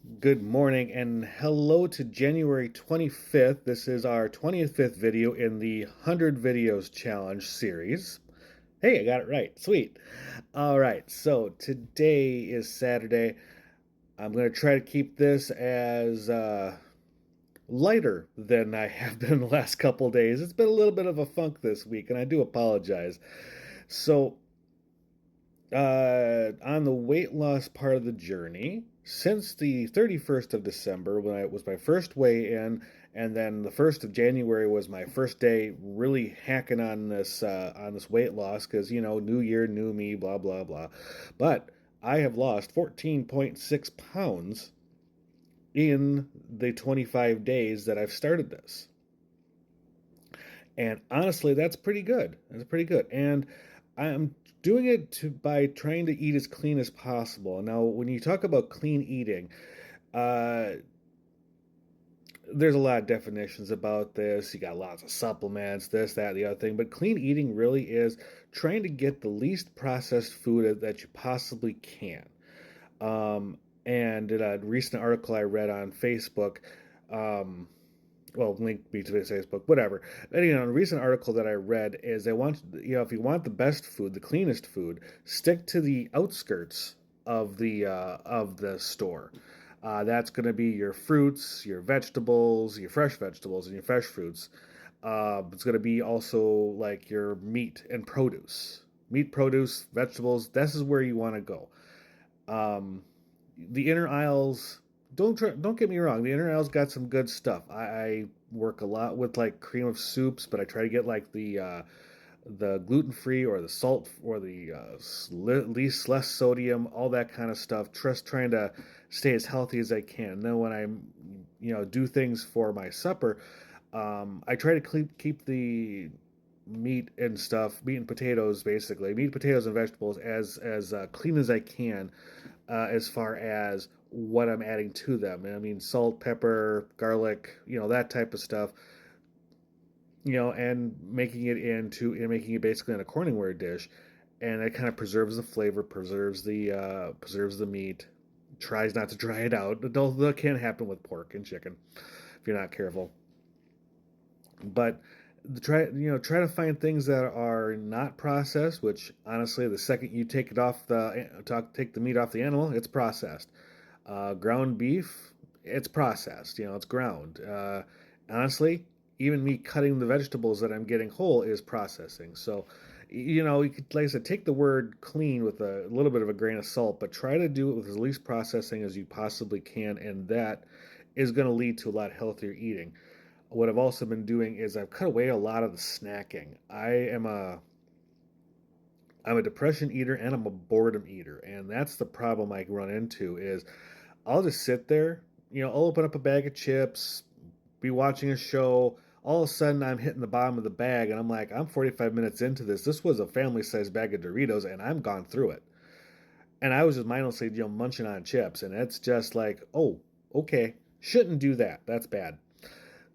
Good morning and hello to January 25th. This is our 25th video in the 100 Videos Challenge series. Hey, I got it right. Sweet. All right, so today is Saturday. I'm going to try to keep this as lighter than I have been the last couple days. It's been a little bit of a funk this week, and I do apologize. So, on the weight loss part of the journey, since the 31st of December, when it was my first weigh in, and then the 1st of January was my first day really hacking on this weight loss because new year, new me, blah blah blah. But I have lost 14.6 pounds in the 25 days that I've started this. And honestly, that's pretty good. That's pretty good. And I'm doing it by trying to eat as clean as possible. Now, when you talk about clean eating, uh, there's a lot of definitions about this. You got lots of supplements, this, that, the other thing. But clean eating really is trying to get the least processed food that you possibly can. And in a recent article I read on Facebook, um, well, link me to his Facebook, whatever. But, a recent article that I read is they want, if you want the best food, the cleanest food, stick to the outskirts of the store. That's going to be your fruits, your vegetables, your fresh vegetables, and your fresh fruits. It's going to be also like your meat, produce, vegetables. This is where you want to go. The inner aisles, don't get me wrong, the inner aisles got some good stuff. I work a lot with like cream of soups, but I try to get like the gluten free or the salt or the least less sodium, all that kind of stuff. Just trying to stay as healthy as I can. And then when I do things for my supper, I try to keep the meat and potatoes, basically meat, potatoes, and vegetables as clean as I can, as far as what I'm adding to them. I mean, salt, pepper, garlic, that type of stuff. And making it basically in a Corningware dish, and it kind of preserves the flavor, preserves the meat, tries not to dry it out. That can happen with pork and chicken if you're not careful. But try to find things that are not processed. Which honestly, the second you take the meat off the animal, it's processed. Ground beef, it's processed. It's ground. Honestly, even me cutting the vegetables that I'm getting whole is processing. So, you could, like I said, take the word clean with a little bit of a grain of salt, but try to do it with as least processing as you possibly can, and that is going to lead to a lot healthier eating. What I've also been doing is I've cut away a lot of the snacking. I'm a depression eater and I'm a boredom eater, and that's the problem I run into is I'll just sit there, I'll open up a bag of chips, be watching a show. All of a sudden, I'm hitting the bottom of the bag, and I'm like, I'm 45 minutes into this. This was a family-sized bag of Doritos, and I'm gone through it. And I was just mindlessly, munching on chips, and it's just like, oh, okay, shouldn't do that. That's bad.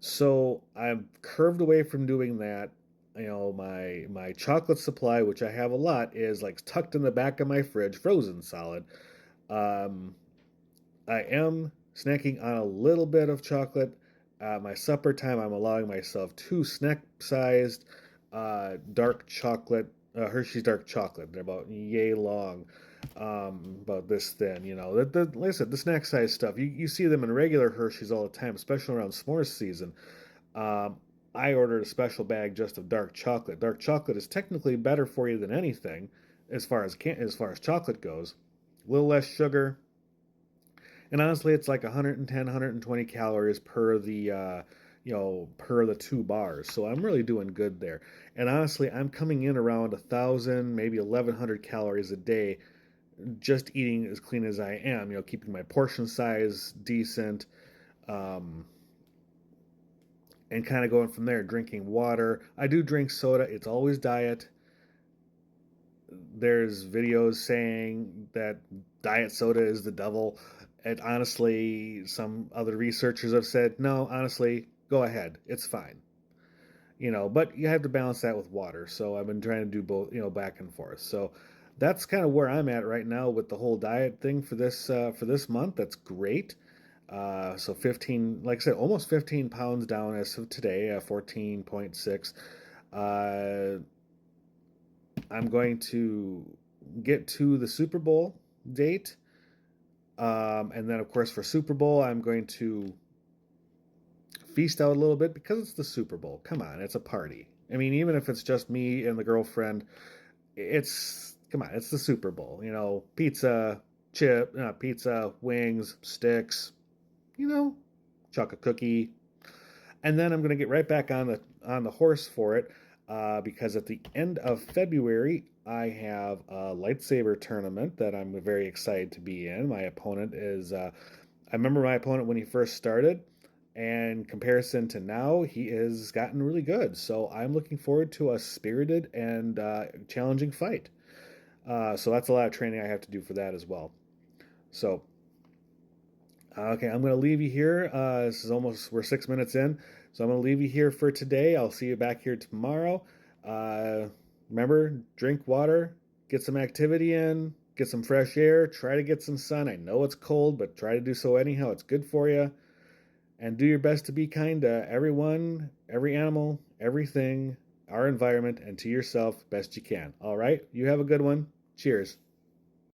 So I'm curved away from doing that. My chocolate supply, which I have a lot, is like tucked in the back of my fridge, frozen solid. Um, I am snacking on a little bit of chocolate. At my supper time, I'm allowing myself two snack-sized dark chocolate, Hershey's dark chocolate. They're about yay long, about this thin. Like I said, the snack-sized stuff. You see them in regular Hershey's all the time, especially around s'mores season. Um, I ordered a special bag just of dark chocolate. Dark chocolate is technically better for you than anything, as far as chocolate goes. A little less sugar, and honestly, it's like 110, 120 calories per the two bars. So I'm really doing good there. And honestly, I'm coming in around 1,000, maybe 1,100 calories a day, just eating as clean as I am. Keeping my portion size decent, um, and kind of going from there. Drinking water. I do drink soda. It's always diet. There's videos saying that diet soda is the devil. And honestly, some other researchers have said, no, honestly, go ahead. It's fine. But you have to balance that with water. So I've been trying to do both, back and forth. So that's kind of where I'm at right now with the whole diet thing for this month. That's great. So 15, like I said, almost 15 pounds down as of today, 14.6. Uh, I'm going to get to the Super Bowl date. And then, of course, for Super Bowl, I'm going to feast out a little bit because it's the Super Bowl. Come on, it's a party. I mean, even if it's just me and the girlfriend, come on, it's the Super Bowl. Pizza, pizza, wings, sticks, chocolate cookie, and then I'm going to get right back on the horse for it, because at the end of February I have a lightsaber tournament that I'm very excited to be in. My opponent is I remember my opponent when he first started, and in comparison to now, he has gotten really good. So I'm looking forward to a spirited and challenging fight. So that's a lot of training I have to do for that as well. So okay, I'm going to leave you here. We're 6 minutes in. So I'm going to leave you here for today. I'll see you back here tomorrow. Uh, Remember, drink water, get some activity in, get some fresh air, try to get some sun. I know it's cold, but try to do so anyhow. It's good for you. And do your best to be kind to everyone, every animal, everything, our environment, and to yourself best you can. All right? You have a good one. Cheers.